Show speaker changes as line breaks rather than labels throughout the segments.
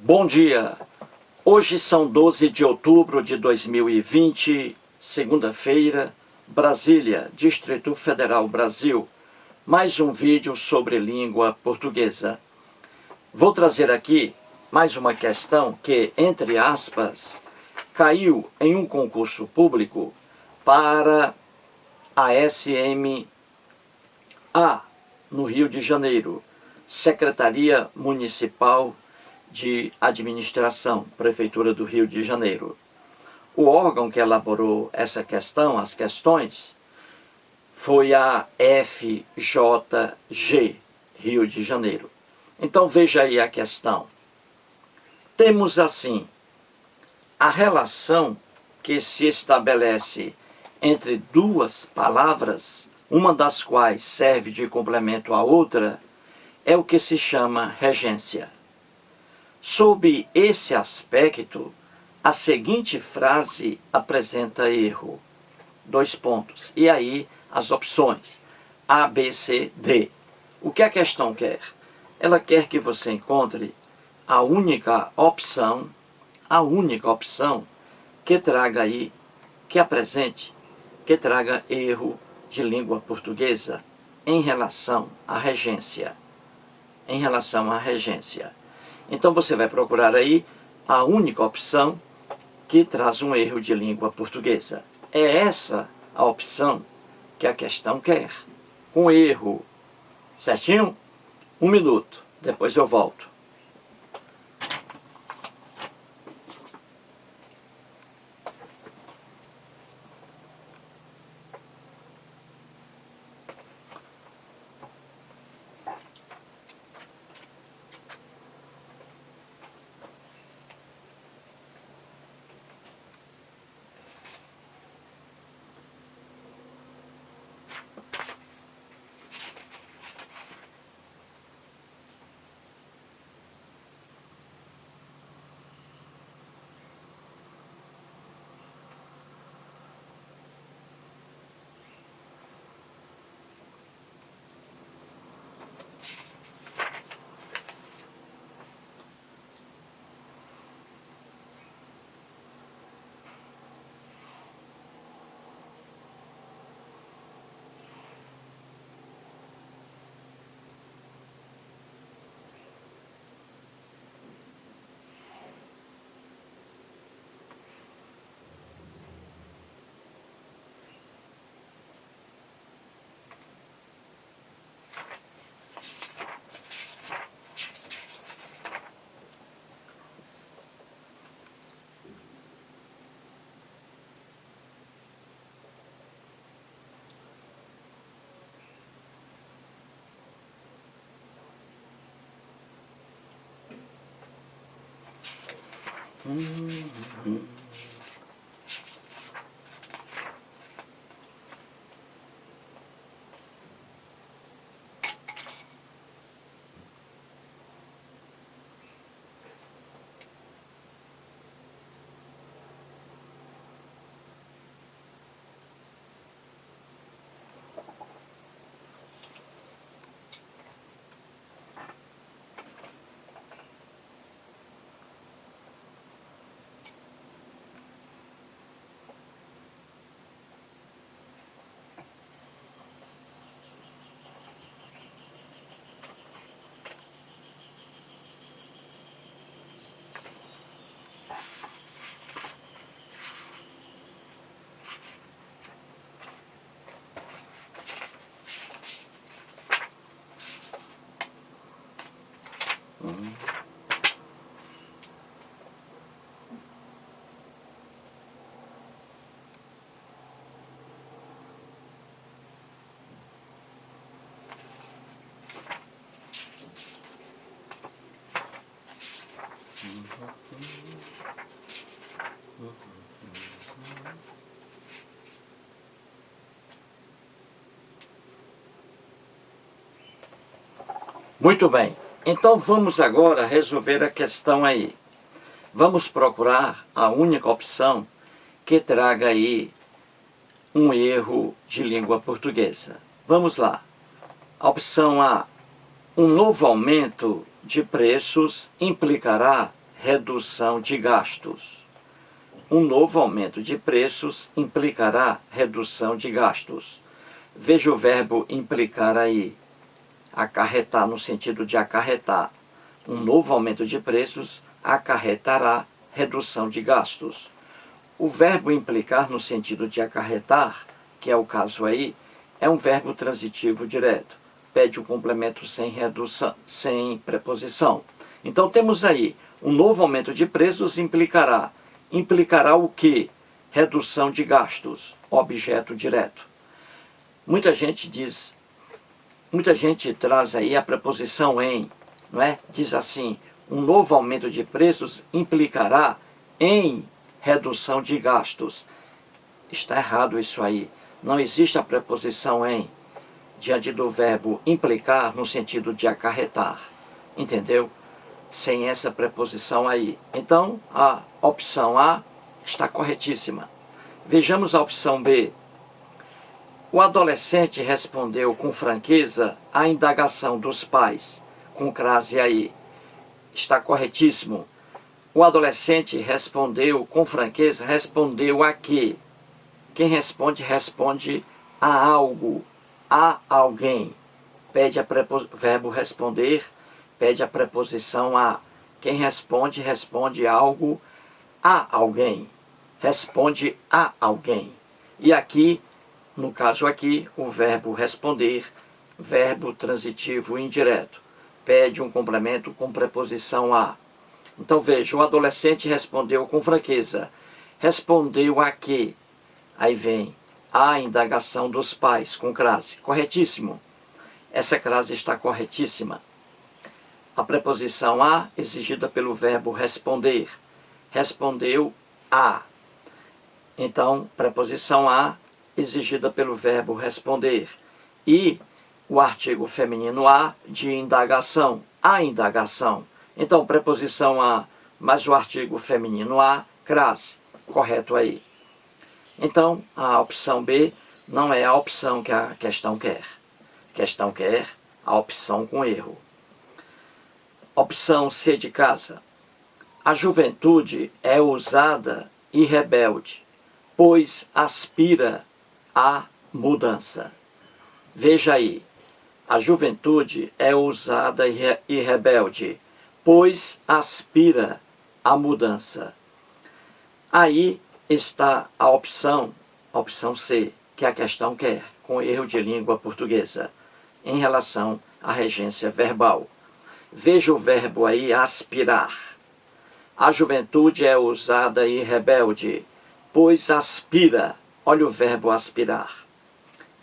Bom dia! Hoje são 12 de outubro de 2020, segunda-feira, Brasília, Distrito Federal, Brasil. Mais um vídeo sobre língua portuguesa. Vou trazer aqui mais uma questão que, entre aspas, caiu em um concurso público para a SMA, no Rio de Janeiro, Secretaria Municipal de Administração, Prefeitura do Rio de Janeiro. O órgão que elaborou essa questão, as questões, foi a FJG, Rio de Janeiro. Então veja aí a questão. Temos assim, a relação que se estabelece entre duas palavras, uma das quais serve de complemento à outra, é o que se chama regência. Sob esse aspecto, a seguinte frase apresenta erro. 2 pontos. E aí as opções A, B, C, D. O que a questão quer? Ela quer que você encontre a única opção que traga aí, que apresente, que traga erro de língua portuguesa em relação à regência. Em relação à regência. Então você vai procurar aí a única opção que traz um erro de língua portuguesa. É essa a opção que a questão quer, com erro. Certinho? 1 minuto, depois eu volto. Muito bem, então vamos agora resolver a questão aí. Vamos procurar a única opção que traga aí um erro de língua portuguesa. Vamos lá. A opção A. Um novo aumento de preços implicará redução de gastos. Um novo aumento de preços implicará redução de gastos. Veja o verbo implicar aí. Acarretar, no sentido de acarretar. Um novo aumento de preços acarretará redução de gastos. O verbo implicar, no sentido de acarretar, que é o caso aí, é um verbo transitivo direto. Pede o complemento sem redução, sem preposição. Então temos aí, um novo aumento de preços implicará. Implicará o quê? Redução de gastos, objeto direto. Muita gente traz aí a preposição em, não é? Diz assim, um novo aumento de preços implicará em redução de gastos. Está errado isso aí. Não existe a preposição em diante do verbo implicar no sentido de acarretar. Entendeu? Sem essa preposição aí. Então, a opção A está corretíssima. Vejamos a opção B. O adolescente respondeu com franqueza à indagação dos pais, com crase aí. Está corretíssimo. O adolescente respondeu com franqueza, respondeu a quê? Quem responde, responde a algo, a alguém. Pede verbo responder, pede a preposição a. Quem responde, responde algo a alguém. Responde a alguém. E aqui, no caso aqui, o verbo responder, verbo transitivo indireto. Pede um complemento com preposição a. Então veja, o adolescente respondeu com franqueza. Respondeu a quê? Aí vem a indagação dos pais, com crase. Corretíssimo. Essa crase está corretíssima. A preposição a, exigida pelo verbo responder. Respondeu a. Então, preposição a, exigida pelo verbo responder. E o artigo feminino a, de indagação. A indagação. Então, preposição a, mais o artigo feminino a, crase. Correto aí. Então, a opção B não é a opção que a questão quer. A questão quer a opção com erro. Opção C de casa. A juventude é ousada e rebelde, pois aspira à mudança. Veja aí. A juventude é ousada e rebelde, pois aspira à mudança. Aí está a opção C, que a questão quer, com erro de língua portuguesa, em relação à regência verbal. Veja o verbo aí, aspirar. A juventude é ousada e rebelde, pois aspira. Olha o verbo aspirar.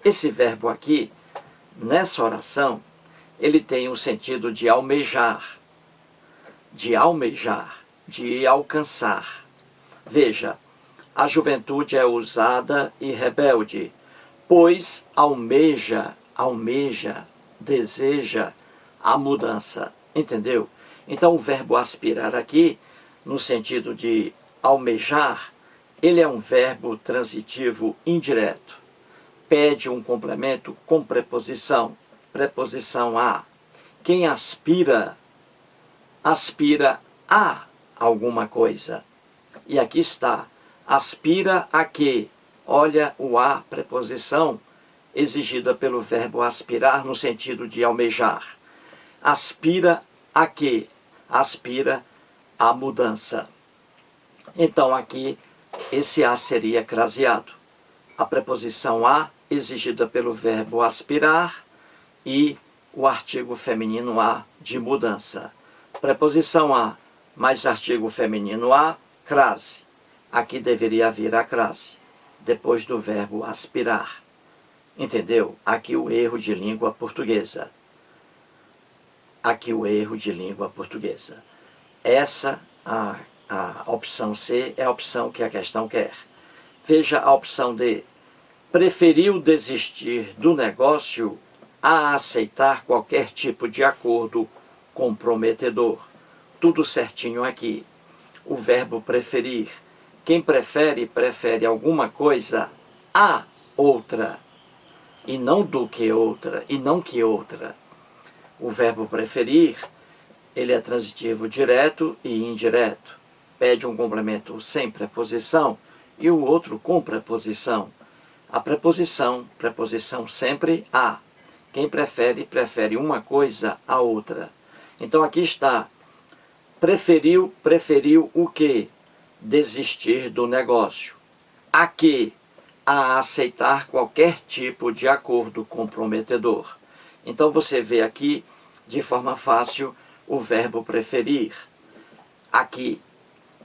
Esse verbo aqui, nessa oração, ele tem o sentido de almejar, de alcançar. Veja, a juventude é ousada e rebelde, pois almeja, deseja a mudança. Entendeu? Então o verbo aspirar aqui, no sentido de almejar, ele é um verbo transitivo indireto. Pede um complemento com preposição. Preposição a. Quem aspira, aspira a alguma coisa. E aqui está. Aspira a quê? Olha o a, preposição, exigida pelo verbo aspirar no sentido de almejar. Aspira a quê? Aspira à mudança. Então aqui, esse a seria craseado. A preposição a, exigida pelo verbo aspirar, e o artigo feminino a, de mudança. Preposição a, mais artigo feminino a, crase. Aqui deveria vir a crase, depois do verbo aspirar. Entendeu? Aqui o erro de língua portuguesa. Aqui o erro de língua portuguesa. Essa, a opção C, é a opção que a questão quer. Veja a opção D. Preferiu desistir do negócio a aceitar qualquer tipo de acordo comprometedor. Tudo certinho aqui. O verbo preferir. Quem prefere, prefere alguma coisa a outra, e não do que outra, e não que outra. O verbo preferir Ele é transitivo direto e indireto. Pede um complemento sem preposição e o outro com preposição. A preposição sempre a. Quem prefere, prefere uma coisa à outra. Então aqui está. Preferiu o quê? Desistir do negócio. A quê? A aceitar qualquer tipo de acordo comprometedor. Então você vê aqui, de forma fácil, o verbo preferir. Aqui,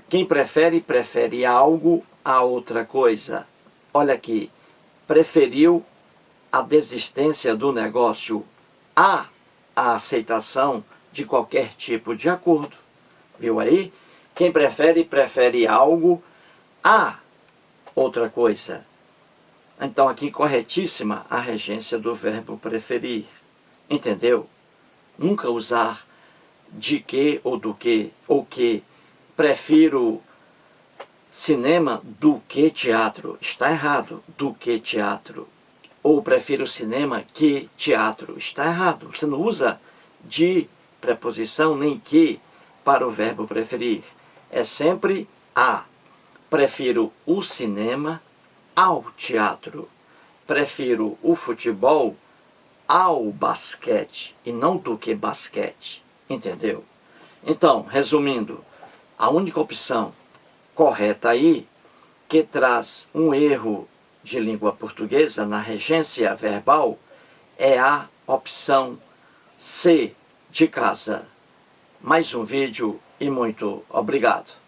quem prefere, prefere algo a outra coisa. Olha aqui, preferiu a desistência do negócio a aceitação de qualquer tipo de acordo. Viu aí? Quem prefere, prefere algo a outra coisa. Então aqui corretíssima a regência do verbo preferir. Entendeu? Nunca usar de que ou do que, ou que. Prefiro cinema do que teatro. Está errado. Do que teatro. Ou prefiro cinema que teatro. Está errado. Você não usa de preposição nem que para o verbo preferir. É sempre a. Prefiro o cinema ao teatro. Prefiro o futebol ao basquete e não do que basquete. Entendeu? Então, resumindo, a única opção correta aí, que traz um erro de língua portuguesa na regência verbal, é a opção C, de casa. Mais um vídeo e muito obrigado.